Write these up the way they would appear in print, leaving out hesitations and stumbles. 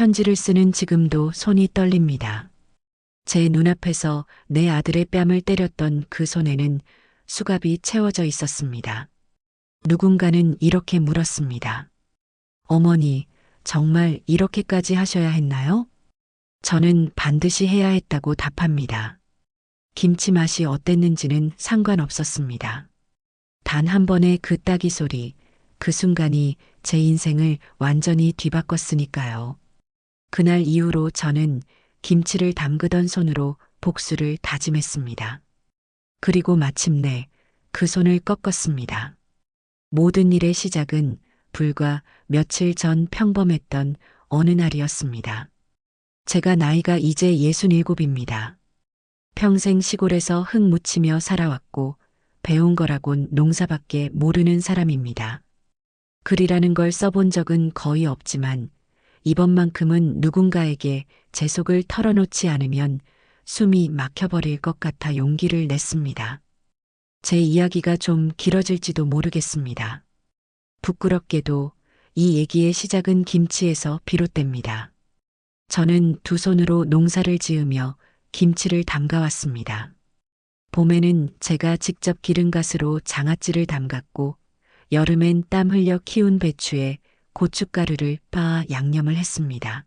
편지를 쓰는 지금도 손이 떨립니다. 제 눈앞에서 내 아들의 뺨을 때렸던 그 손에는 수갑이 채워져 있었습니다. 누군가는 이렇게 물었습니다. 어머니, 정말 이렇게까지 하셔야 했나요? 저는 반드시 해야 했다고 답합니다. 김치 맛이 어땠는지는 상관없었습니다. 단 한 번의 그 따기 소리, 그 순간이 제 인생을 완전히 뒤바꿨으니까요. 그날 이후로 저는 김치를 담그던 손으로 복수를 다짐했습니다. 그리고 마침내 그 손을 꺾었습니다. 모든 일의 시작은 불과 며칠 전 평범했던 어느 날이었습니다. 제가 나이가 이제 67입니다. 평생 시골에서 흙 묻히며 살아왔고 배운 거라곤 농사밖에 모르는 사람입니다. 글이라는 걸 써본 적은 거의 없지만 이번만큼은 누군가에게 제 속을 털어놓지 않으면 숨이 막혀버릴 것 같아 용기를 냈습니다. 제 이야기가 좀 길어질지도 모르겠습니다. 부끄럽게도 이 얘기의 시작은 김치에서 비롯됩니다. 저는 두 손으로 농사를 지으며 김치를 담가왔습니다. 봄에는 제가 직접 기름갓으로 장아찌를 담갔고 여름엔 땀 흘려 키운 배추에 고춧가루를 빻아 양념을 했습니다.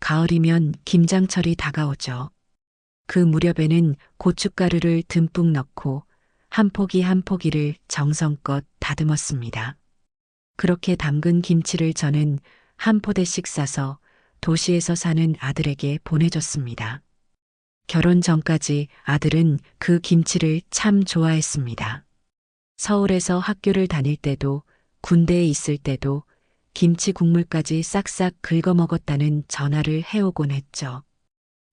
가을이면 김장철이 다가오죠. 그 무렵에는 고춧가루를 듬뿍 넣고 한 포기 한 포기를 정성껏 다듬었습니다. 그렇게 담근 김치를 저는 한 포대씩 싸서 도시에서 사는 아들에게 보내줬습니다. 결혼 전까지 아들은 그 김치를 참 좋아했습니다. 서울에서 학교를 다닐 때도 군대에 있을 때도 김치 국물까지 싹싹 긁어 먹었다는 전화를 해오곤 했죠.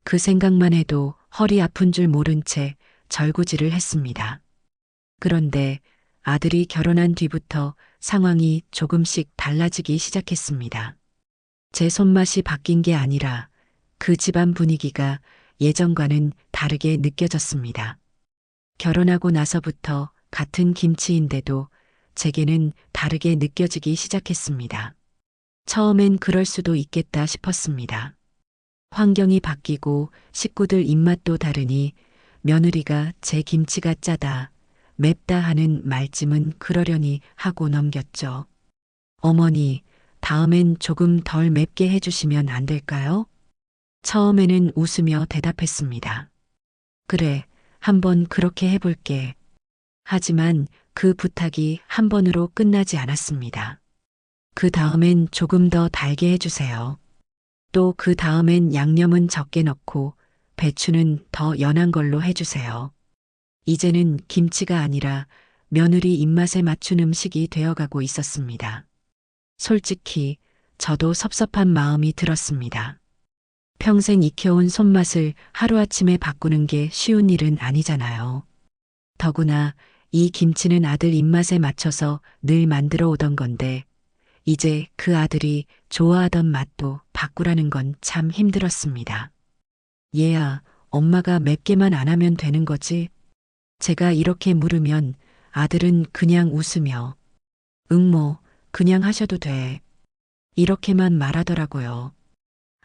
그 생각만 해도 허리 아픈 줄 모른 채 절구질을 했습니다. 그런데 아들이 결혼한 뒤부터 상황이 조금씩 달라지기 시작했습니다. 제 손맛이 바뀐 게 아니라 그 집안 분위기가 예전과는 다르게 느껴졌습니다. 결혼하고 나서부터 같은 김치인데도 제게는 다르게 느껴지기 시작했습니다. 처음엔 그럴 수도 있겠다 싶었습니다. 환경이 바뀌고 식구들 입맛도 다르니 며느리가 제 김치가 짜다, 맵다 하는 말쯤은 그러려니 하고 넘겼죠. 어머니, 다음엔 조금 덜 맵게 해주시면 안 될까요? 처음에는 웃으며 대답했습니다. 그래, 한번 그렇게 해볼게. 하지만 그 부탁이 한 번으로 끝나지 않았습니다. 그 다음엔 조금 더 달게 해주세요. 또 그 다음엔 양념은 적게 넣고 배추는 더 연한 걸로 해주세요. 이제는 김치가 아니라 며느리 입맛에 맞춘 음식이 되어가고 있었습니다. 솔직히 저도 섭섭한 마음이 들었습니다. 평생 익혀온 손맛을 하루아침에 바꾸는 게 쉬운 일은 아니잖아요. 더구나 이 김치는 아들 입맛에 맞춰서 늘 만들어 오던 건데 이제 그 아들이 좋아하던 맛도 바꾸라는 건 참 힘들었습니다. 얘야, 엄마가 맵게만 안 하면 되는 거지? 제가 이렇게 물으면 아들은 그냥 웃으며 응 뭐 그냥 하셔도 돼. 이렇게만 말하더라고요.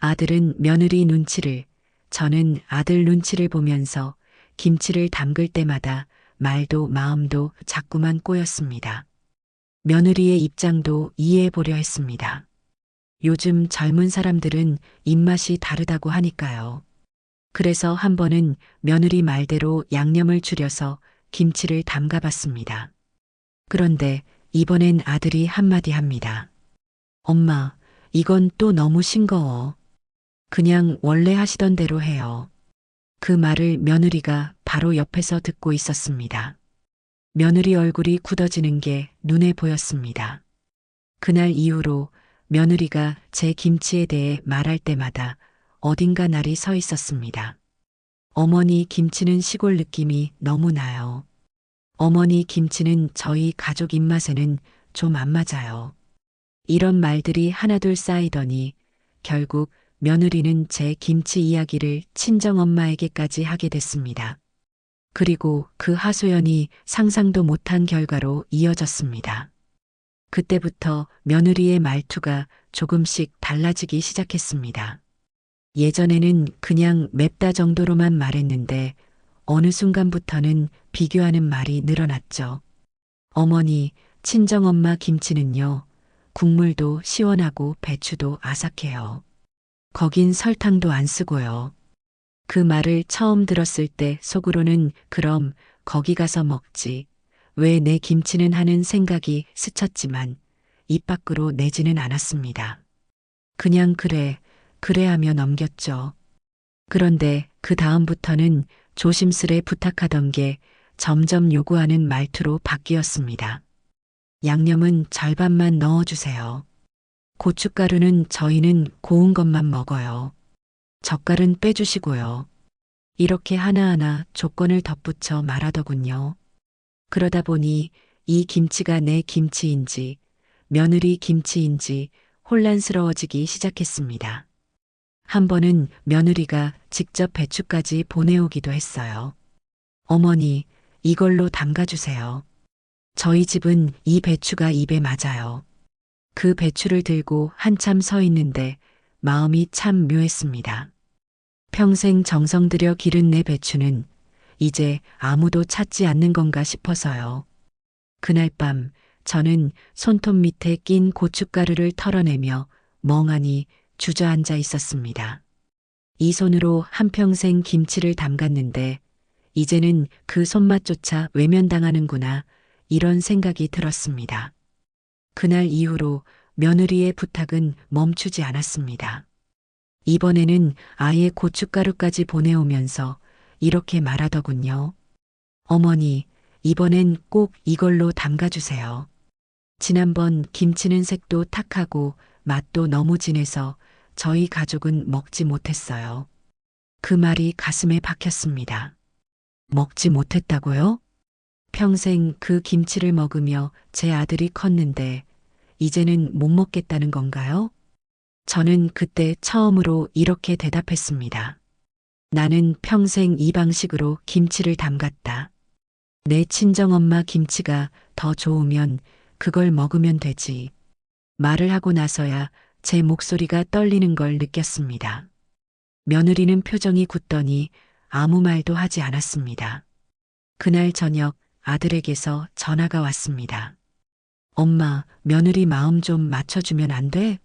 아들은 며느리 눈치를, 저는 아들 눈치를 보면서 김치를 담글 때마다 말도 마음도 자꾸만 꼬였습니다. 며느리의 입장도 이해해 보려 했습니다. 요즘 젊은 사람들은 입맛이 다르다고 하니까요. 그래서 한 번은 며느리 말대로 양념을 줄여서 김치를 담가봤습니다. 그런데 이번엔 아들이 한마디 합니다. 엄마, 이건 또 너무 싱거워. 그냥 원래 하시던 대로 해요. 그 말을 며느리가 바로 옆에서 듣고 있었습니다. 며느리 얼굴이 굳어지는 게 눈에 보였습니다. 그날 이후로 며느리가 제 김치에 대해 말할 때마다 어딘가 날이 서 있었습니다. 어머니 김치는 시골 느낌이 너무 나요. 어머니 김치는 저희 가족 입맛에는 좀 안 맞아요. 이런 말들이 하나둘 쌓이더니 결국 며느리는 제 김치 이야기를 친정엄마에게까지 하게 됐습니다. 그리고 그 하소연이 상상도 못한 결과로 이어졌습니다. 그때부터 며느리의 말투가 조금씩 달라지기 시작했습니다. 예전에는 그냥 맵다 정도로만 말했는데 어느 순간부터는 비교하는 말이 늘어났죠. 어머니, 친정엄마 김치는요, 국물도 시원하고 배추도 아삭해요. 거긴 설탕도 안 쓰고요. 그 말을 처음 들었을 때 속으로는 그럼 거기 가서 먹지. 왜 내 김치는 하는 생각이 스쳤지만 입 밖으로 내지는 않았습니다. 그냥 그래, 그래 하며 넘겼죠. 그런데 그 다음부터는 조심스레 부탁하던 게 점점 요구하는 말투로 바뀌었습니다. 양념은 절반만 넣어주세요. 고춧가루는 저희는 고운 것만 먹어요. 젓갈은 빼주시고요. 이렇게 하나하나 조건을 덧붙여 말하더군요. 그러다 보니 이 김치가 내 김치인지 며느리 김치인지 혼란스러워지기 시작했습니다. 한 번은 며느리가 직접 배추까지 보내오기도 했어요. 어머니, 이걸로 담가주세요. 저희 집은 이 배추가 입에 맞아요. 그 배추를 들고 한참 서 있는데 마음이 참 묘했습니다. 평생 정성 들여 기른 내 배추는 이제 아무도 찾지 않는 건가 싶어서요. 그날 밤 저는 손톱 밑에 낀 고춧가루를 털어내며 멍하니 주저앉아 있었습니다. 이 손으로 한평생 김치를 담갔는데 이제는 그 손맛조차 외면당하는구나 이런 생각이 들었습니다. 그날 이후로 며느리의 부탁은 멈추지 않았습니다. 이번에는 아예 고춧가루까지 보내오면서 이렇게 말하더군요. 어머니, 이번엔 꼭 이걸로 담가주세요. 지난번 김치는 색도 탁하고 맛도 너무 진해서 저희 가족은 먹지 못했어요. 그 말이 가슴에 박혔습니다. 먹지 못했다고요? 평생 그 김치를 먹으며 제 아들이 컸는데 이제는 못 먹겠다는 건가요? 저는 그때 처음으로 이렇게 대답했습니다. 나는 평생 이 방식으로 김치를 담갔다. 내 친정엄마 김치가 더 좋으면 그걸 먹으면 되지. 말을 하고 나서야 제 목소리가 떨리는 걸 느꼈습니다. 며느리는 표정이 굳더니 아무 말도 하지 않았습니다. 그날 저녁 아들에게서 전화가 왔습니다. 엄마, 며느리 마음 좀 맞춰주면 안 돼?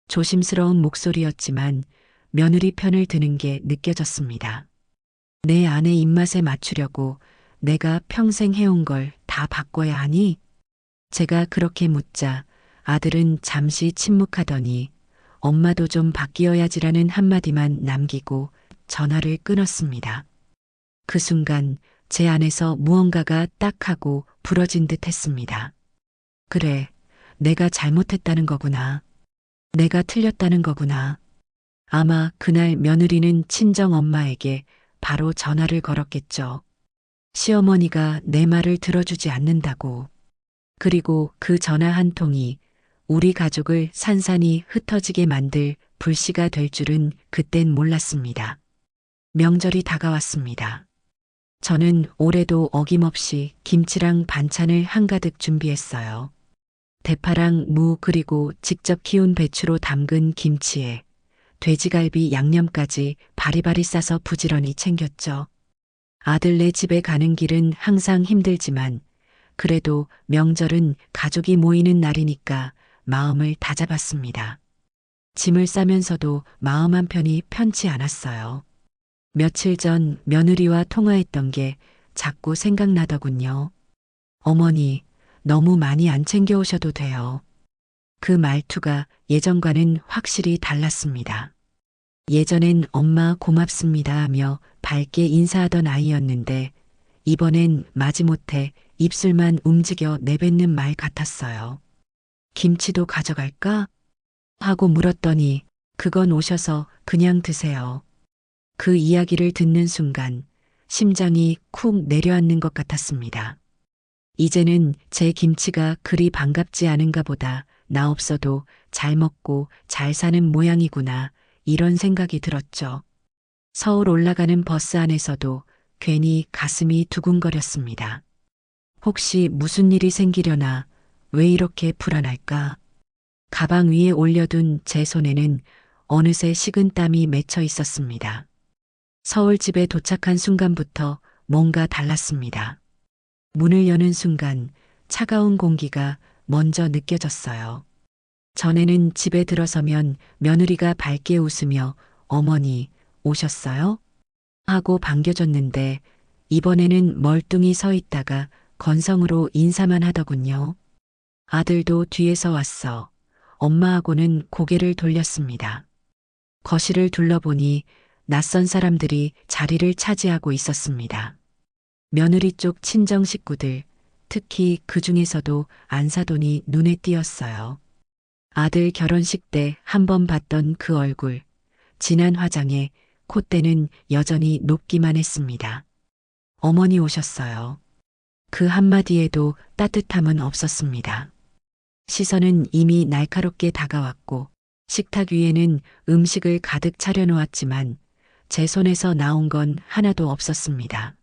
조심스러운 목소리였지만 며느리 편을 드는 게 느껴졌습니다. 내 아내 입맛에 맞추려고 내가 평생 해온 걸 다 바꿔야 하니? 제가 그렇게 묻자 아들은 잠시 침묵하더니 엄마도 좀 바뀌어야지라는 한마디만 남기고 전화를 끊었습니다. 그 순간 제 안에서 무언가가 딱 하고 부러진 듯 했습니다. 그래, 내가 잘못했다는 거구나. 내가 틀렸다는 거구나. 아마 그날 며느리는 친정 엄마에게 바로 전화를 걸었겠죠. 시어머니가 내 말을 들어주지 않는다고. 그리고 그 전화 한 통이 우리 가족을 산산이 흩어지게 만들 불씨가 될 줄은 그땐 몰랐습니다. 명절이 다가왔습니다. 저는 올해도 어김없이 김치랑 반찬을 한가득 준비했어요. 대파랑 무 그리고 직접 키운 배추로 담근 김치에 돼지갈비 양념까지 바리바리 싸서 부지런히 챙겼죠. 아들네 집에 가는 길은 항상 힘들지만 그래도 명절은 가족이 모이는 날이니까 마음을 다잡았습니다. 짐을 싸면서도 마음 한편이 편치 않았어요. 며칠 전 며느리와 통화했던 게 자꾸 생각나더군요. 어머니, 너무 많이 안 챙겨오셔도 돼요. 그 말투가 예전과는 확실히 달랐습니다. 예전엔 엄마 고맙습니다 하며 밝게 인사하던 아이였는데 이번엔 마지못해 입술만 움직여 내뱉는 말 같았어요. 김치도 가져갈까? 하고 물었더니 그건 오셔서 그냥 드세요. 그 이야기를 듣는 순간 심장이 쿵 내려앉는 것 같았습니다. 이제는 제 김치가 그리 반갑지 않은가 보다. 나 없어도 잘 먹고 잘 사는 모양이구나. 이런 생각이 들었죠. 서울 올라가는 버스 안에서도 괜히 가슴이 두근거렸습니다. 혹시 무슨 일이 생기려나 왜 이렇게 불안할까? 가방 위에 올려둔 제 손에는 어느새 식은 땀이 맺혀 있었습니다. 서울집에 도착한 순간부터 뭔가 달랐습니다. 문을 여는 순간 차가운 공기가 먼저 느껴졌어요. 전에는 집에 들어서면 며느리가 밝게 웃으며 어머니 오셨어요? 하고 반겨줬는데 이번에는 멀뚱히 서 있다가 건성으로 인사만 하더군요. 아들도 뒤에서 왔어. 엄마하고는 고개를 돌렸습니다. 거실을 둘러보니 낯선 사람들이 자리를 차지하고 있었습니다. 며느리 쪽 친정 식구들, 특히 그 중에서도 안사돈이 눈에 띄었어요. 아들 결혼식 때 한 번 봤던 그 얼굴, 진한 화장에 콧대는 여전히 높기만 했습니다. 어머니 오셨어요. 그 한마디에도 따뜻함은 없었습니다. 시선은 이미 날카롭게 다가왔고 식탁 위에는 음식을 가득 차려놓았지만 제 손에서 나온 건 하나도 없었습니다.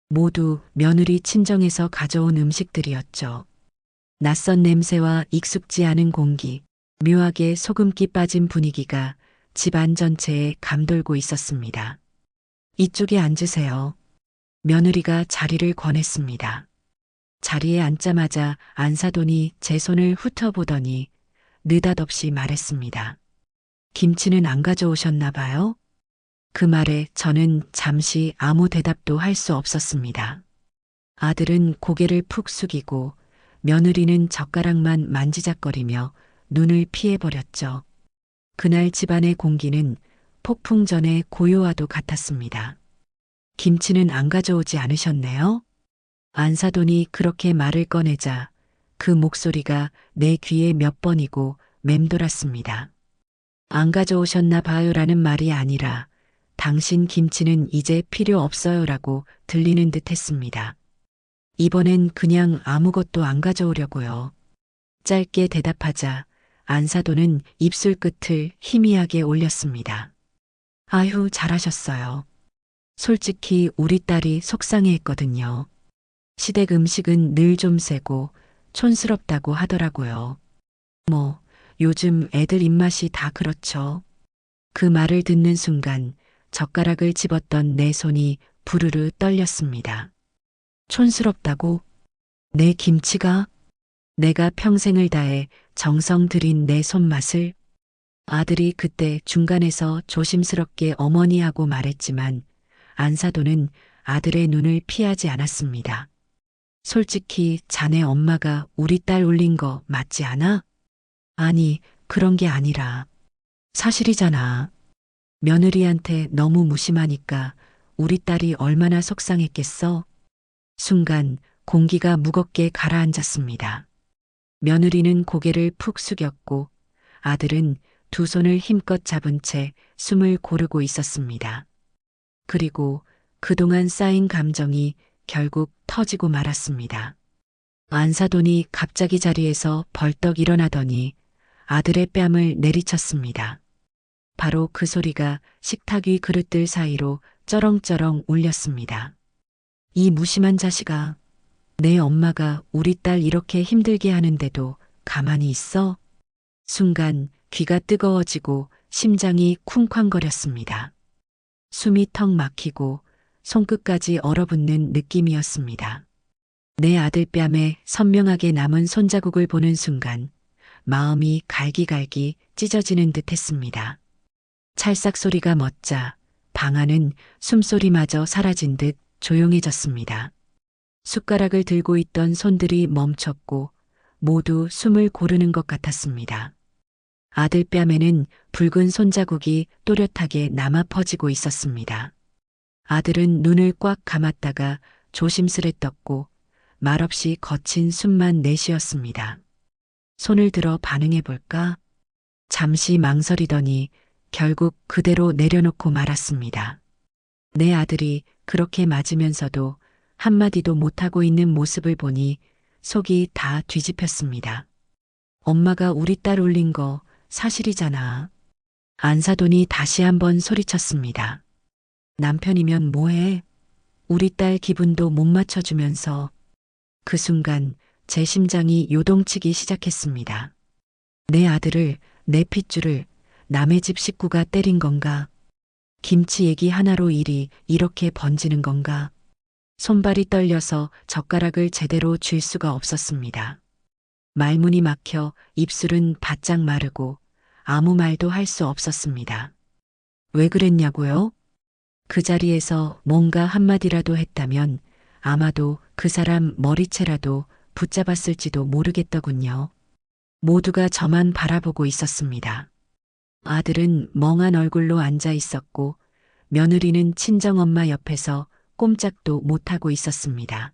모두 며느리 친정에서 가져온 음식들이었죠. 낯선 냄새와 익숙지 않은 공기, 묘하게 소금기 빠진 분위기가 집안 전체에 감돌고 있었습니다. 이쪽에 앉으세요. 며느리가 자리를 권했습니다. 자리에 앉자마자 안사돈이 제 손을 훑어보더니 느닷없이 말했습니다. 김치는 안 가져오셨나 봐요? 그 말에 저는 잠시 아무 대답도 할 수 없었습니다. 아들은 고개를 푹 숙이고 며느리는 젓가락만 만지작거리며 눈을 피해버렸죠. 그날 집안의 공기는 폭풍 전의 고요와도 같았습니다. 김치는 안 가져오지 않으셨네요? 안사돈이 그렇게 말을 꺼내자 그 목소리가 내 귀에 몇 번이고 맴돌았습니다. 안 가져오셨나 봐요라는 말이 아니라 당신 김치는 이제 필요 없어요라고 들리는 듯 했습니다. 이번엔 그냥 아무것도 안 가져오려고요. 짧게 대답하자 안사돈은 입술 끝을 희미하게 올렸습니다. 아휴, 잘하셨어요. 솔직히 우리 딸이 속상해했거든요. 시댁 음식은 늘 좀 세고 촌스럽다고 하더라고요. 뭐, 요즘 애들 입맛이 다 그렇죠. 그 말을 듣는 순간 젓가락을 집었던 내 손이 부르르 떨렸습니다. 촌스럽다고? 내 김치가? 내가 평생을 다해 정성 들인 내 손맛을? 아들이 그때 중간에서 조심스럽게 어머니하고 말했지만 안사돈은 아들의 눈을 피하지 않았습니다. 솔직히 자네 엄마가 우리 딸 울린 거 맞지 않아? 아니, 그런 게 아니라 사실이잖아. 며느리한테 너무 무심하니까 우리 딸이 얼마나 속상했겠어? 순간 공기가 무겁게 가라앉았습니다. 며느리는 고개를 푹 숙였고 아들은 두 손을 힘껏 잡은 채 숨을 고르고 있었습니다. 그리고 그동안 쌓인 감정이 결국 터지고 말았습니다. 안사돈이 갑자기 자리에서 벌떡 일어나더니 아들의 뺨을 내리쳤습니다. 바로 그 소리가 식탁 위 그릇들 사이로 쩌렁쩌렁 울렸습니다. 이 무심한 자식아, 내 엄마가 우리 딸 이렇게 힘들게 하는데도 가만히 있어? 순간 귀가 뜨거워지고 심장이 쿵쾅거렸습니다. 숨이 턱 막히고 손끝까지 얼어붙는 느낌이었습니다. 내 아들 뺨에 선명하게 남은 손자국을 보는 순간 마음이 갈기갈기 찢어지는 듯 했습니다. 찰싹 소리가 멎자 방 안은 숨소리마저 사라진 듯 조용해졌습니다. 숟가락을 들고 있던 손들이 멈췄고 모두 숨을 고르는 것 같았습니다. 아들 뺨에는 붉은 손자국이 또렷하게 남아 퍼지고 있었습니다. 아들은 눈을 꽉 감았다가 조심스레 떴고 말없이 거친 숨만 내쉬었습니다. 손을 들어 반응해 볼까? 잠시 망설이더니 결국 그대로 내려놓고 말았습니다. 내 아들이 그렇게 맞으면서도 한마디도 못하고 있는 모습을 보니 속이 다 뒤집혔습니다. 엄마가 우리 딸 울린 거 사실이잖아. 안사돈이 다시 한번 소리쳤습니다. 남편이면 뭐해? 우리 딸 기분도 못 맞춰주면서. 그 순간 제 심장이 요동치기 시작했습니다. 내 아들을, 내 핏줄을 남의 집 식구가 때린 건가? 김치 얘기 하나로 일이 이렇게 번지는 건가? 손발이 떨려서 젓가락을 제대로 쥘 수가 없었습니다. 말문이 막혀 입술은 바짝 마르고 아무 말도 할 수 없었습니다. 왜 그랬냐고요? 그 자리에서 뭔가 한마디라도 했다면 아마도 그 사람 머리채라도 붙잡았을지도 모르겠더군요. 모두가 저만 바라보고 있었습니다. 아들은 멍한 얼굴로 앉아 있었고 며느리는 친정엄마 옆에서 꼼짝도 못하고 있었습니다.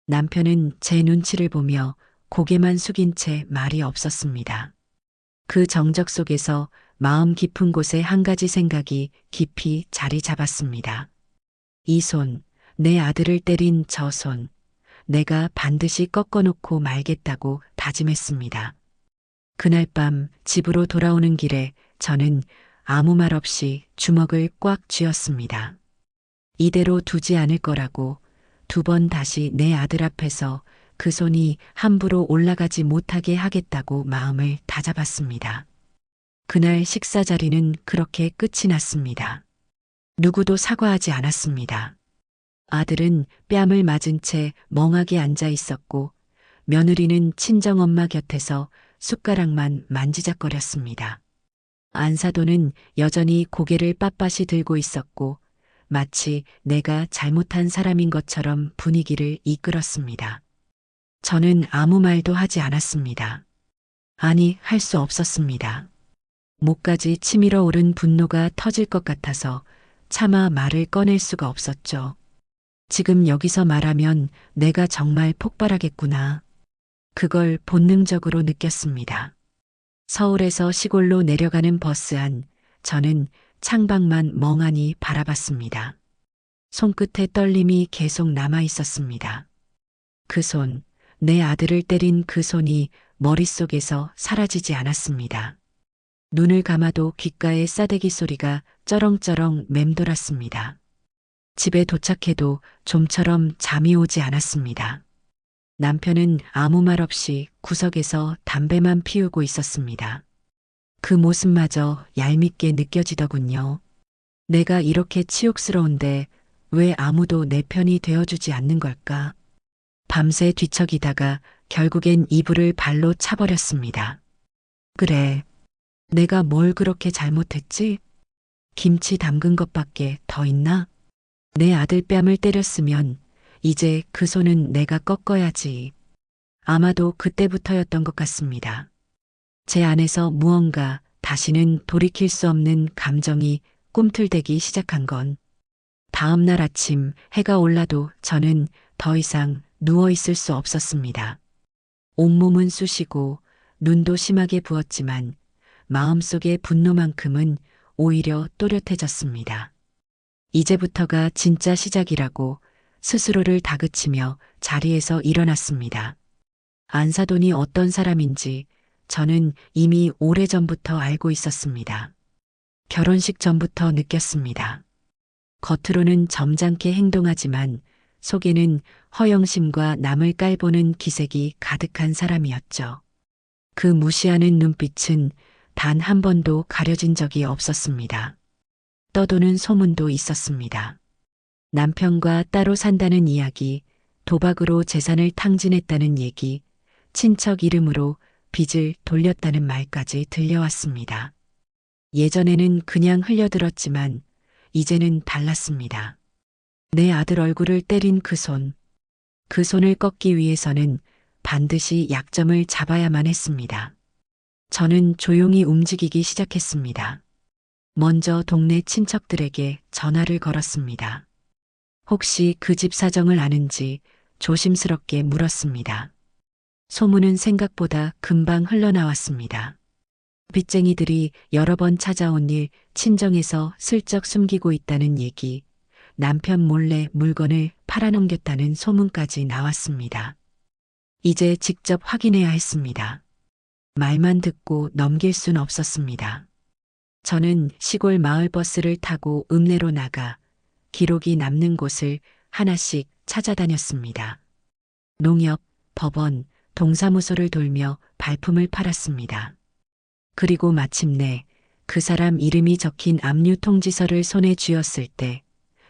남편은 제 눈치를 보며 고개만 숙인 채 말이 없었습니다. 그 정적 속에서 마음 깊은 곳에 한 가지 생각이 깊이 자리 잡았습니다. 이 손, 내 아들을 때린 저 손, 내가 반드시 꺾어놓고 말겠다고 다짐했습니다. 그날 밤 집으로 돌아오는 길에 저는 아무 말 없이 주먹을 꽉 쥐었습니다. 이대로 두지 않을 거라고 2번 다시 내 아들 앞에서 그 손이 함부로 올라가지 못하게 하겠다고 마음을 다잡았습니다. 그날 식사 자리는 그렇게 끝이 났습니다. 누구도 사과하지 않았습니다. 아들은 뺨을 맞은 채 멍하게 앉아 있었고 며느리는 친정엄마 곁에서 숟가락만 만지작거렸습니다. 안사도는 여전히 고개를 빳빳이 들고 있었고 마치 내가 잘못한 사람인 것처럼 분위기를 이끌었습니다. 저는 아무 말도 하지 않았습니다. 아니, 할 수 없었습니다. 목까지 치밀어 오른 분노가 터질 것 같아서 차마 말을 꺼낼 수가 없었죠. 지금 여기서 말하면 내가 정말 폭발하겠구나. 그걸 본능적으로 느꼈습니다. 서울에서 시골로 내려가는 버스 안, 저는 창밖만 멍하니 바라봤습니다. 손끝에 떨림이 계속 남아 있었습니다. 그 손, 내 아들을 때린 그 손이 머릿속에서 사라지지 않았습니다. 눈을 감아도 귓가에 싸대기 소리가 쩌렁쩌렁 맴돌았습니다. 집에 도착해도 좀처럼 잠이 오지 않았습니다. 남편은 아무 말 없이 구석에서 담배만 피우고 있었습니다. 그 모습마저 얄밉게 느껴지더군요. 내가 이렇게 치욕스러운데 왜 아무도 내 편이 되어주지 않는 걸까? 밤새 뒤척이다가 결국엔 이불을 발로 차버렸습니다. 그래, 내가 뭘 그렇게 잘못했지? 김치 담근 것밖에 더 있나? 내 아들 뺨을 때렸으면 이제 그 손은 내가 꺾어야지. 아마도 그때부터였던 것 같습니다. 제 안에서 무언가 다시는 돌이킬 수 없는 감정이 꿈틀대기 시작한 건 다음 날 아침 해가 올라도 저는 더 이상 누워 있을 수 없었습니다. 온몸은 쑤시고 눈도 심하게 부었지만 마음속의 분노만큼은 오히려 또렷해졌습니다. 이제부터가 진짜 시작이라고 스스로를 다그치며 자리에서 일어났습니다. 안사돈이 어떤 사람인지 저는 이미 오래전부터 알고 있었습니다. 결혼식 전부터 느꼈습니다. 겉으로는 점잖게 행동하지만 속에는 허영심과 남을 깔보는 기색이 가득한 사람이었죠. 그 무시하는 눈빛은 단 한 번도 가려진 적이 없었습니다. 떠도는 소문도 있었습니다. 남편과 따로 산다는 이야기, 도박으로 재산을 탕진했다는 얘기, 친척 이름으로 빚을 돌렸다는 말까지 들려왔습니다. 예전에는 그냥 흘려들었지만 이제는 달랐습니다. 내 아들 얼굴을 때린 그 손, 그 손을 꺾기 위해서는 반드시 약점을 잡아야만 했습니다. 저는 조용히 움직이기 시작했습니다. 먼저 동네 친척들에게 전화를 걸었습니다. 혹시 그 집 사정을 아는지 조심스럽게 물었습니다. 소문은 생각보다 금방 흘러나왔습니다. 빚쟁이들이 여러 번 찾아온 일 친정에서 슬쩍 숨기고 있다는 얘기, 남편 몰래 물건을 팔아넘겼다는 소문까지 나왔습니다. 이제 직접 확인해야 했습니다. 말만 듣고 넘길 순 없었습니다. 저는 시골 마을 버스를 타고 읍내로 나가 기록이 남는 곳을 하나씩 찾아다녔습니다. 농협, 법원, 동사무소를 돌며 발품을 팔았습니다. 그리고 마침내 그 사람 이름이 적힌 압류 통지서를 손에 쥐었을 때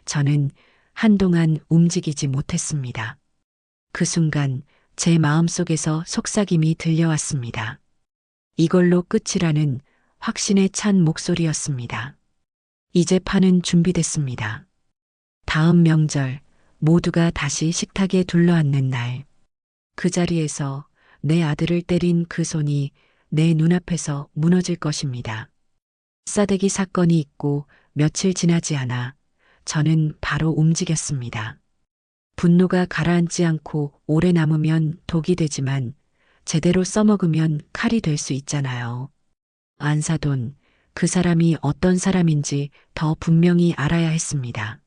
저는 한동안 움직이지 못했습니다. 그 순간 제 마음속에서 속삭임이 들려왔습니다. 이걸로 끝이라는 확신에 찬 목소리였습니다. 이제 판은 준비됐습니다. 다음 명절 모두가 다시 식탁에 둘러앉는 날, 그 자리에서 내 아들을 때린 그 손이 내 눈앞에서 무너질 것입니다. 싸대기 사건이 있고 며칠 지나지 않아 저는 바로 움직였습니다. 분노가 가라앉지 않고 오래 남으면 독이 되지만 제대로 써먹으면 칼이 될 수 있잖아요. 안사돈, 그 사람이 어떤 사람인지 더 분명히 알아야 했습니다.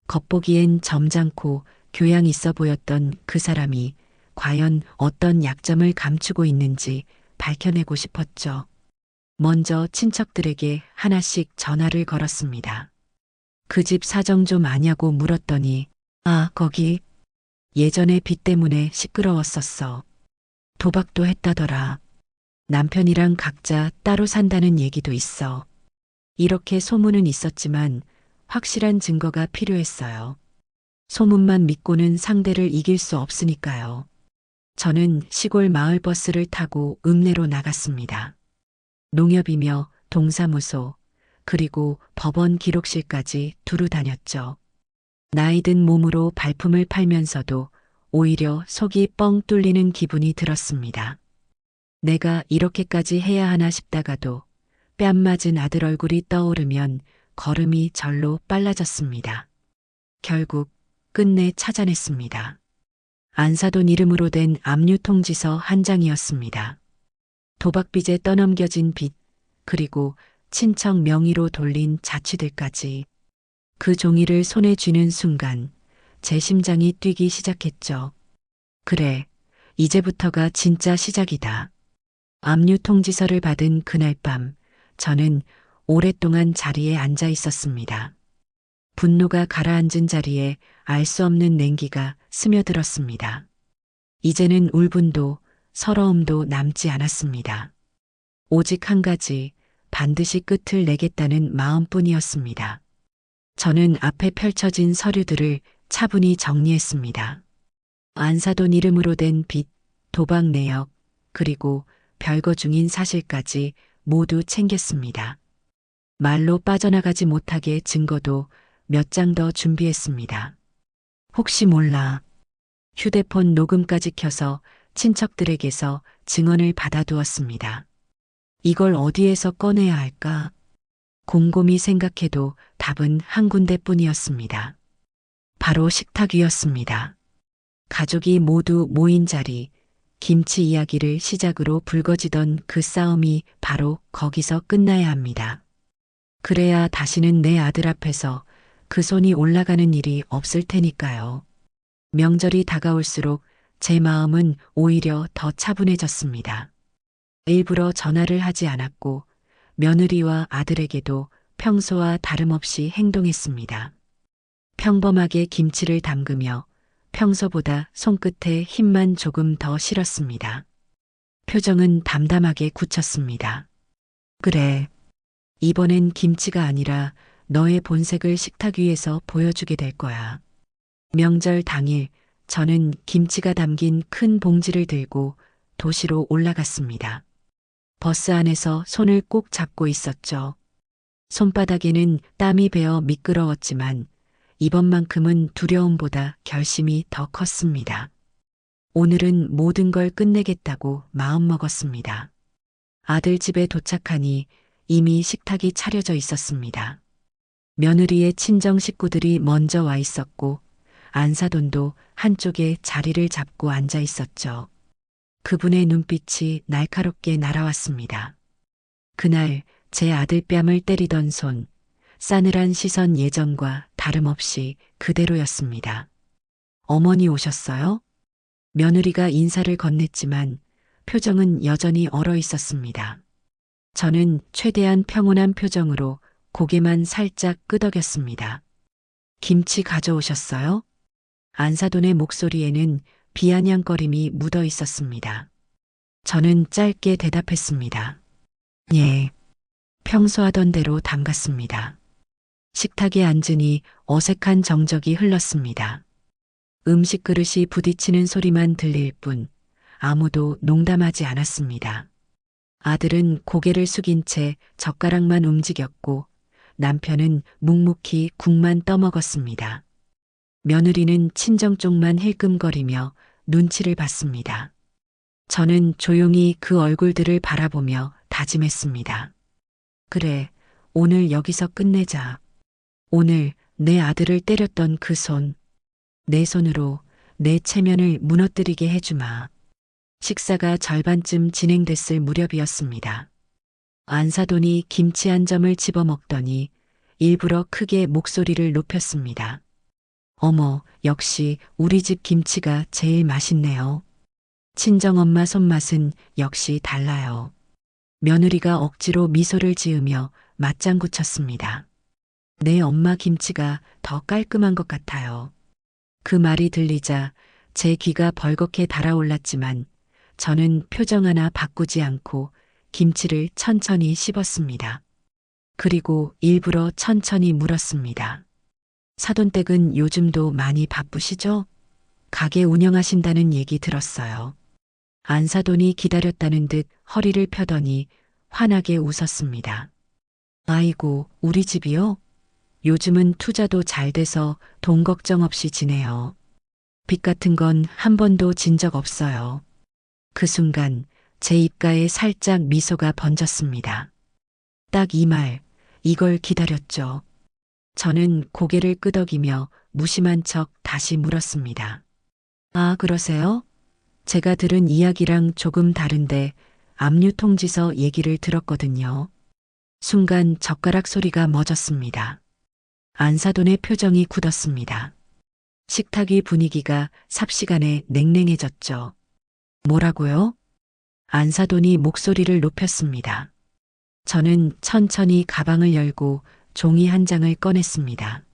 겉보기엔 점잖고 교양 있어 보였던 그 사람이 과연 어떤 약점을 감추고 있는지 밝혀내고 싶었죠. 먼저 친척들에게 하나씩 전화를 걸었습니다. 그 집 사정 좀 아냐고 물었더니 아, 거기 예전에 빚 때문에 시끄러웠었어. 도박도 했다더라. 남편이랑 각자 따로 산다는 얘기도 있어. 이렇게 소문은 있었지만 확실한 증거가 필요했어요. 소문만 믿고는 상대를 이길 수 없으니까요. 저는 시골 마을 버스를 타고 읍내로 나갔습니다. 농협이며 동사무소, 그리고 법원 기록실까지 두루 다녔죠. 나이든 몸으로 발품을 팔면서도 오히려 속이 뻥 뚫리는 기분이 들었습니다. 내가 이렇게까지 해야 하나 싶다가도 뺨 맞은 아들 얼굴이 떠오르면 걸음이 절로 빨라졌습니다. 결국 끝내 찾아냈습니다. 안사돈 이름으로 된 압류 통지서 한 장이었습니다. 도박빚에 떠넘겨진 빚, 그리고 친척 명의로 돌린 자취들까지. 그 종이를 손에 쥐는 순간 제 심장이 뛰기 시작했죠. 그래, 이제부터가 진짜 시작이다. 압류 통지서를 받은 그날 밤, 저는 오랫동안 자리에 앉아 있었습니다. 분노가 가라앉은 자리에 알 수 없는 냉기가 스며들었습니다. 이제는 울분도 서러움도 남지 않았습니다. 오직 한 가지, 반드시 끝을 내겠다는 마음뿐이었습니다. 저는 앞에 펼쳐진 서류들을 차분히 정리했습니다. 안사돈 이름으로 된 빚, 도박 내역, 그리고 별거 중인 사실까지 모두 챙겼습니다. 말로 빠져나가지 못하게 증거도 몇 장 더 준비했습니다. 혹시 몰라. 휴대폰 녹음까지 켜서 친척들에게서 증언을 받아두었습니다. 이걸 어디에서 꺼내야 할까? 곰곰이 생각해도 답은 한 군데뿐이었습니다. 바로 식탁 위였습니다. 가족이 모두 모인 자리, 김치 이야기를 시작으로 불거지던 그 싸움이 바로 거기서 끝나야 합니다. 그래야 다시는 내 아들 앞에서 그 손이 올라가는 일이 없을 테니까요. 명절이 다가올수록 제 마음은 오히려 더 차분해졌습니다. 일부러 전화를 하지 않았고 며느리와 아들에게도 평소와 다름없이 행동했습니다. 평범하게 김치를 담그며 평소보다 손끝에 힘만 조금 더 실었습니다. 표정은 담담하게 굳혔습니다. 그래, 이번엔 김치가 아니라 너의 본색을 식탁 위에서 보여주게 될 거야. 명절 당일 저는 김치가 담긴 큰 봉지를 들고 도시로 올라갔습니다. 버스 안에서 손을 꼭 잡고 있었죠. 손바닥에는 땀이 배어 미끄러웠지만 이번만큼은 두려움보다 결심이 더 컸습니다. 오늘은 모든 걸 끝내겠다고 마음먹었습니다. 아들 집에 도착하니 이미 식탁이 차려져 있었습니다. 며느리의 친정 식구들이 먼저 와 있었고 안사돈도 한쪽에 자리를 잡고 앉아 있었죠. 그분의 눈빛이 날카롭게 날아왔습니다. 그날 제 아들 뺨을 때리던 손, 싸늘한 시선 예전과 다름없이 그대로였습니다. 어머니 오셨어요? 며느리가 인사를 건넸지만 표정은 여전히 얼어 있었습니다. 저는 최대한 평온한 표정으로 고개만 살짝 끄덕였습니다. 김치 가져오셨어요? 안사돈의 목소리에는 비아냥거림이 묻어 있었습니다. 저는 짧게 대답했습니다. 예. 평소 하던 대로 담갔습니다. 식탁에 앉으니 어색한 정적이 흘렀습니다. 음식 그릇이 부딪히는 소리만 들릴 뿐 아무도 농담하지 않았습니다. 아들은 고개를 숙인 채 젓가락만 움직였고 남편은 묵묵히 국만 떠먹었습니다. 며느리는 친정 쪽만 힐끔거리며 눈치를 봤습니다. 저는 조용히 그 얼굴들을 바라보며 다짐했습니다. 그래, 오늘 여기서 끝내자. 오늘 내 아들을 때렸던 그 손, 내 손으로 내 체면을 무너뜨리게 해주마. 식사가 절반쯤 진행됐을 무렵이었습니다. 안사돈이 김치 한 점을 집어먹더니 일부러 크게 목소리를 높였습니다. 어머, 역시 우리 집 김치가 제일 맛있네요. 친정엄마 손맛은 역시 달라요. 며느리가 억지로 미소를 지으며 맞장구 쳤습니다. 내 엄마 김치가 더 깔끔한 것 같아요. 그 말이 들리자 제 귀가 벌겋게 달아올랐지만 저는 표정 하나 바꾸지 않고 김치를 천천히 씹었습니다. 그리고 일부러 천천히 물었습니다. 사돈댁은 요즘도 많이 바쁘시죠? 가게 운영하신다는 얘기 들었어요. 안사돈이 기다렸다는 듯 허리를 펴더니 환하게 웃었습니다. 아이고, 우리 집이요? 요즘은 투자도 잘 돼서 돈 걱정 없이 지내요. 빚 같은 건 한 번도 진 적 없어요. 그 순간 제 입가에 살짝 미소가 번졌습니다. 딱 이 말, 이걸 기다렸죠. 저는 고개를 끄덕이며 무심한 척 다시 물었습니다. 아, 그러세요? 제가 들은 이야기랑 조금 다른데 압류 통지서 얘기를 들었거든요. 순간 젓가락 소리가 멎었습니다. 안사돈의 표정이 굳었습니다. 식탁 위 분위기가 삽시간에 냉랭해졌죠. 뭐라고요? 안사돈이 목소리를 높였습니다. 저는 천천히 가방을 열고 종이 한 장을 꺼냈습니다.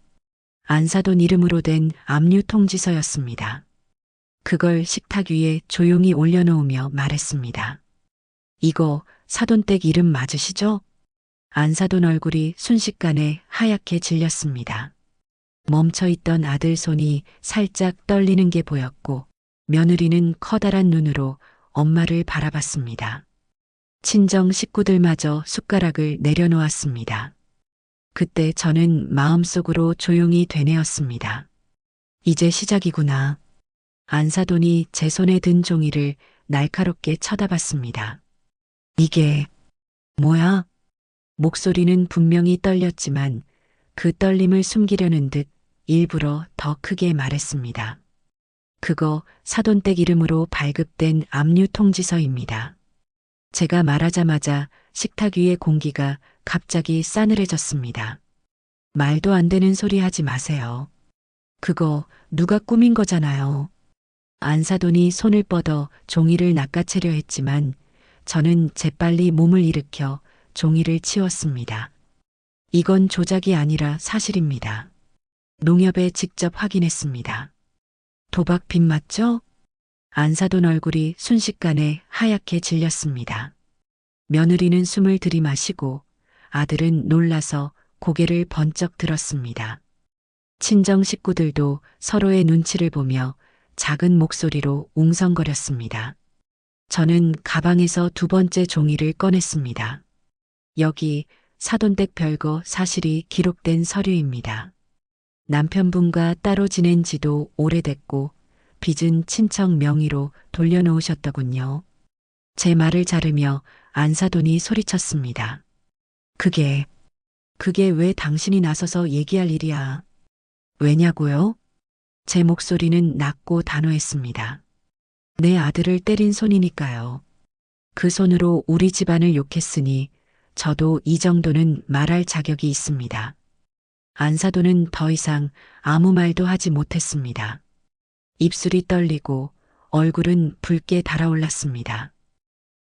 안사돈 이름으로 된 압류 통지서였습니다. 그걸 식탁 위에 조용히 올려놓으며 말했습니다. 이거 사돈댁 이름 맞으시죠? 안사돈 얼굴이 순식간에 하얗게 질렸습니다. 멈춰있던 아들 손이 살짝 떨리는 게 보였고 며느리는 커다란 눈으로 엄마를 바라봤습니다. 친정 식구들마저 숟가락을 내려놓았습니다. 그때 저는 마음속으로 조용히 되뇌었습니다. 이제 시작이구나. 안사돈이 제 손에 든 종이를 날카롭게 쳐다봤습니다. 이게 뭐야? 목소리는 분명히 떨렸지만 그 떨림을 숨기려는 듯 일부러 더 크게 말했습니다. 그거 사돈댁 이름으로 발급된 압류 통지서입니다. 제가 말하자마자 식탁 위의 공기가 갑자기 싸늘해졌습니다. 말도 안 되는 소리 하지 마세요. 그거 누가 꾸민 거잖아요. 안사돈이 손을 뻗어 종이를 낚아채려 했지만 저는 재빨리 몸을 일으켜 종이를 치웠습니다. 이건 조작이 아니라 사실입니다. 농협에 직접 확인했습니다. 도박 빚 맞죠? 안사돈 얼굴이 순식간에 하얗게 질렸습니다. 며느리는 숨을 들이마시고 아들은 놀라서 고개를 번쩍 들었습니다. 친정 식구들도 서로의 눈치를 보며 작은 목소리로 웅성거렸습니다. 저는 가방에서 두 번째 종이를 꺼냈습니다. 여기 사돈댁 별거 사실이 기록된 서류입니다. 남편분과 따로 지낸 지도 오래됐고 빚은 친척 명의로 돌려놓으셨더군요. 제 말을 자르며 안사돈이 소리쳤습니다. 그게 왜 당신이 나서서 얘기할 일이야? 왜냐고요? 제 목소리는 낮고 단호했습니다. 내 아들을 때린 손이니까요. 그 손으로 우리 집안을 욕했으니 저도 이 정도는 말할 자격이 있습니다. 안사돈은 더 이상 아무 말도 하지 못했습니다. 입술이 떨리고 얼굴은 붉게 달아올랐습니다.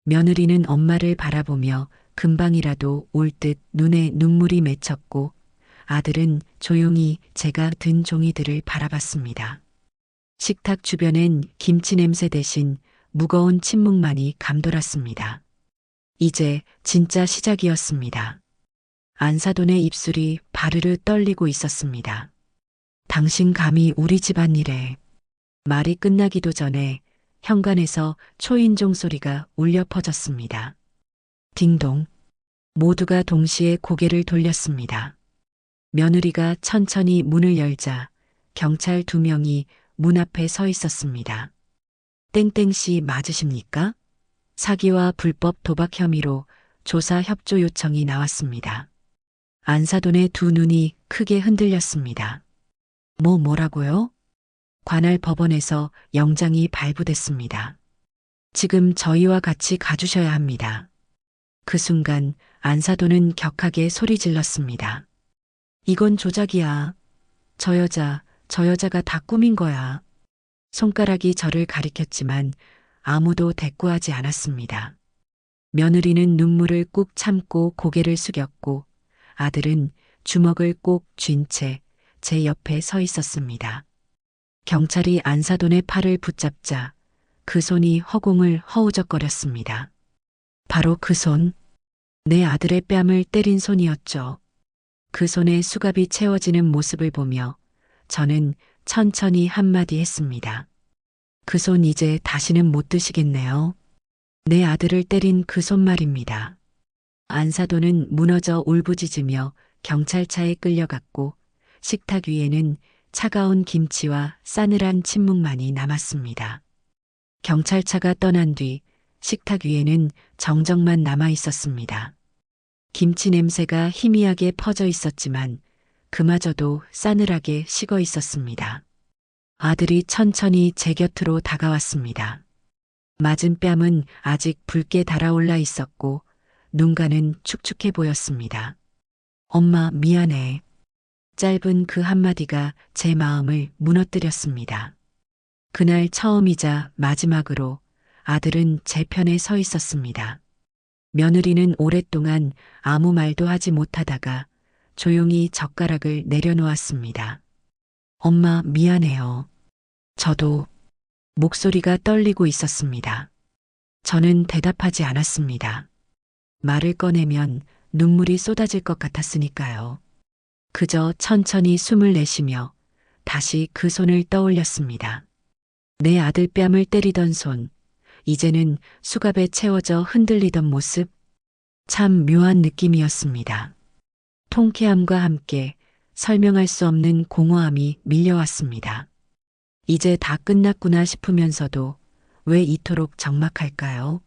며느리는 엄마를 바라보며 금방이라도 올 듯 눈에 눈물이 맺혔고 아들은 조용히 제가 든 종이들을 바라봤습니다. 식탁 주변엔 김치 냄새 대신 무거운 침묵만이 감돌았습니다. 이제 진짜 시작이었습니다. 안사돈의 입술이 바르르 떨리고 있었습니다. 당신 감히 우리 집안일에. 말이 끝나기도 전에 현관에서 초인종 소리가 울려 퍼졌습니다. 딩동. 모두가 동시에 고개를 돌렸습니다. 며느리가 천천히 문을 열자 경찰 2명이 문 앞에 서 있었습니다. 땡땡씨 맞으십니까? 사기와 불법 도박 혐의로 조사 협조 요청이 나왔습니다. 안사돈의 2눈이 크게 흔들렸습니다. 뭐라고요? 관할 법원에서 영장이 발부됐습니다. 지금 저희와 같이 가주셔야 합니다. 그 순간 안사돈은 격하게 소리 질렀습니다. 이건 조작이야. 저 여자가 다 꾸민 거야. 손가락이 저를 가리켰지만 아무도 대꾸하지 않았습니다. 며느리는 눈물을 꾹 참고 고개를 숙였고 아들은 주먹을 꼭 쥔 채 제 옆에 서 있었습니다. 경찰이 안사돈의 팔을 붙잡자 그 손이 허공을 허우적거렸습니다. 바로 그 손, 내 아들의 뺨을 때린 손이었죠. 그 손에 수갑이 채워지는 모습을 보며 저는 천천히 한마디 했습니다. 그 손 이제 다시는 못 드시겠네요. 내 아들을 때린 그 손 말입니다. 안사돈은 무너져 울부짖으며 경찰차에 끌려갔고 식탁 위에는 차가운 김치와 싸늘한 침묵만이 남았습니다. 경찰차가 떠난 뒤 식탁 위에는 정적만 남아 있었습니다. 김치 냄새가 희미하게 퍼져 있었지만 그마저도 싸늘하게 식어 있었습니다. 아들이 천천히 제 곁으로 다가왔습니다. 맞은 뺨은 아직 붉게 달아올라 있었고 눈가는 축축해 보였습니다. 엄마 미안해. 짧은 그 한마디가 제 마음을 무너뜨렸습니다. 그날 처음이자 마지막으로 아들은 제 편에 서 있었습니다. 며느리는 오랫동안 아무 말도 하지 못하다가 조용히 젓가락을 내려놓았습니다. 엄마 미안해요. 저도. 목소리가 떨리고 있었습니다. 저는 대답하지 않았습니다. 말을 꺼내면 눈물이 쏟아질 것 같았으니까요. 그저 천천히 숨을 내쉬며 다시 그 손을 떠올렸습니다. 내 아들 뺨을 때리던 손, 이제는 수갑에 채워져 흔들리던 모습, 참 묘한 느낌이었습니다. 통쾌함과 함께 설명할 수 없는 공허함이 밀려왔습니다. 이제 다 끝났구나 싶으면서도 왜 이토록 적막할까요?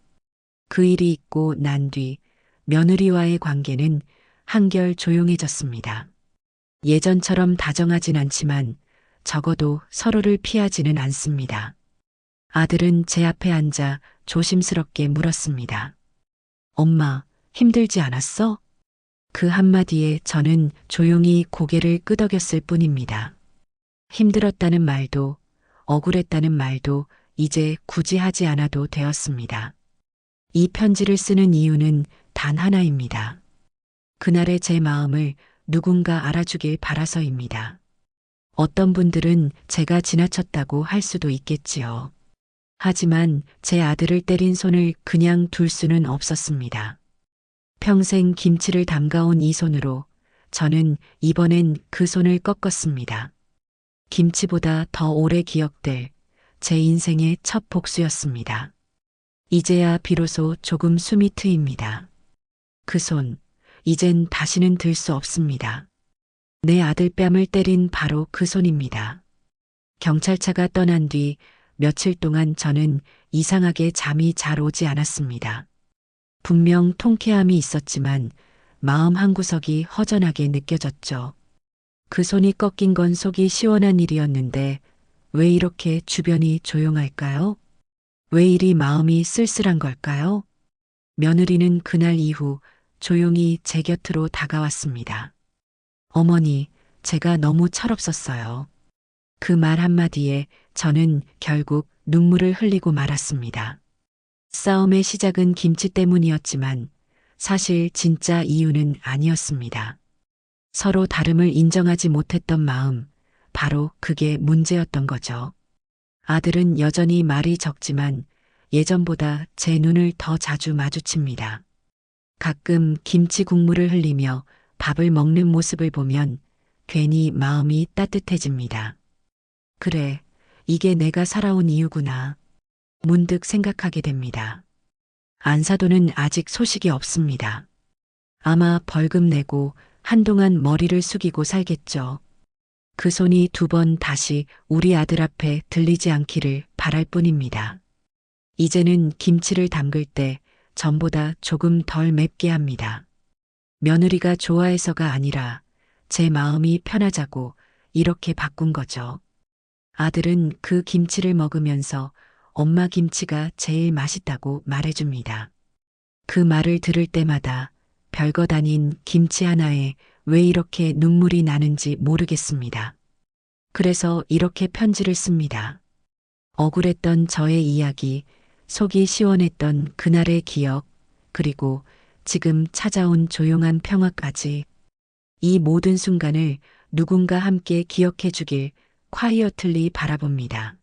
그 일이 있고 난 뒤 며느리와의 관계는 한결 조용해졌습니다. 예전처럼 다정하진 않지만 적어도 서로를 피하지는 않습니다. 아들은 제 앞에 앉아 조심스럽게 물었습니다. 엄마, 힘들지 않았어? 그 한마디에 저는 조용히 고개를 끄덕였을 뿐입니다. 힘들었다는 말도, 억울했다는 말도 이제 굳이 하지 않아도 되었습니다. 이 편지를 쓰는 이유는 단 하나입니다. 그날의 제 마음을 누군가 알아주길 바라서입니다. 어떤 분들은 제가 지나쳤다고 할 수도 있겠지요. 하지만 제 아들을 때린 손을 그냥 둘 수는 없었습니다. 평생 김치를 담가온 이 손으로 저는 이번엔 그 손을 꺾었습니다. 김치보다 더 오래 기억될 제 인생의 첫 복수였습니다. 이제야 비로소 조금 숨이 트입니다. 그 손, 이젠 다시는 들 수 없습니다. 내 아들 뺨을 때린 바로 그 손입니다. 경찰차가 떠난 뒤 며칠 동안 저는 이상하게 잠이 잘 오지 않았습니다. 분명 통쾌함이 있었지만 마음 한구석이 허전하게 느껴졌죠. 그 손이 꺾인 건 속이 시원한 일이었는데 왜 이렇게 주변이 조용할까요? 왜 이리 마음이 쓸쓸한 걸까요? 며느리는 그날 이후 조용히 제 곁으로 다가왔습니다. 어머니, 제가 너무 철없었어요. 그 말 한마디에 저는 결국 눈물을 흘리고 말았습니다. 싸움의 시작은 김치 때문이었지만 사실 진짜 이유는 아니었습니다. 서로 다름을 인정하지 못했던 마음, 바로 그게 문제였던 거죠. 아들은 여전히 말이 적지만 예전보다 제 눈을 더 자주 마주칩니다. 가끔 김치 국물을 흘리며 밥을 먹는 모습을 보면 괜히 마음이 따뜻해집니다. 그래, 이게 내가 살아온 이유구나. 문득 생각하게 됩니다. 안사도는 아직 소식이 없습니다. 아마 벌금 내고 한동안 머리를 숙이고 살겠죠. 그 손이 두 번 다시 우리 아들 앞에 들리지 않기를 바랄 뿐입니다. 이제는 김치를 담글 때 전보다 조금 덜 맵게 합니다. 며느리가 좋아해서가 아니라 제 마음이 편하자고 이렇게 바꾼 거죠. 아들은 그 김치를 먹으면서 엄마 김치가 제일 맛있다고 말해줍니다. 그 말을 들을 때마다 별것 아닌 김치 하나에 왜 이렇게 눈물이 나는지 모르겠습니다. 그래서 이렇게 편지를 씁니다. 억울했던 저의 이야기, 속이 시원했던 그날의 기억, 그리고 지금 찾아온 조용한 평화까지 이 모든 순간을 누군가 함께 기억해 주길 콰이어틀리 바라봅니다.